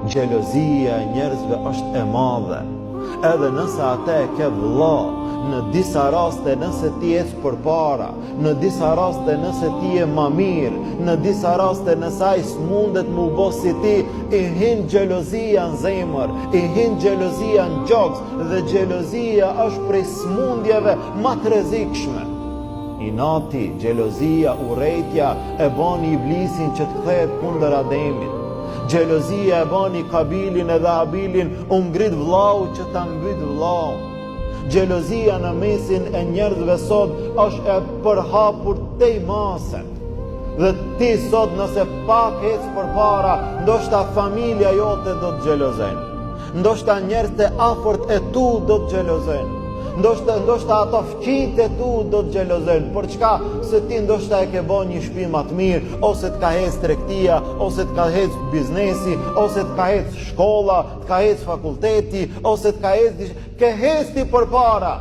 Xhelozia e njerëzve është e madhe. Edhe nëse ata e ke vëlla, në disa raste nëse ti ec përpara, në disa raste nëse ti je më mirë, në disa raste nëse ai s'mundet mu bë si ti, i hin xhelozia në zemër, i hin xhelozia në gjoks, dhe xhelozia është prej smundjeve më të rrezikshme. Inati, xhelozia, urrejtja e bën iblisin që të kthehet kundër Ademit. Xhelozia e bën Kabilin edhe Habilin u ngrit vllau që ta mbyt vllaun. Xhelozia në mesin e njerëzve sot është e përhapur tej maset. Dhe ti sot nëse pak ec përpara, ndoshta familja jote do të xhelozojnë. Ndoshta njerëzit e afërt e tu do të xhelozojnë. Ndoshta ato fëmijët e tu do të xhelozojnë. Por çka? Se ti ndoshta e ke bën një shtëpi më të mirë, ose të ka ecë tregtia, ose të ka ecë biznesi, ose të ka ecë shkolla, të ka ecë fakulteti, ose të ka ecë ke hesti përpara.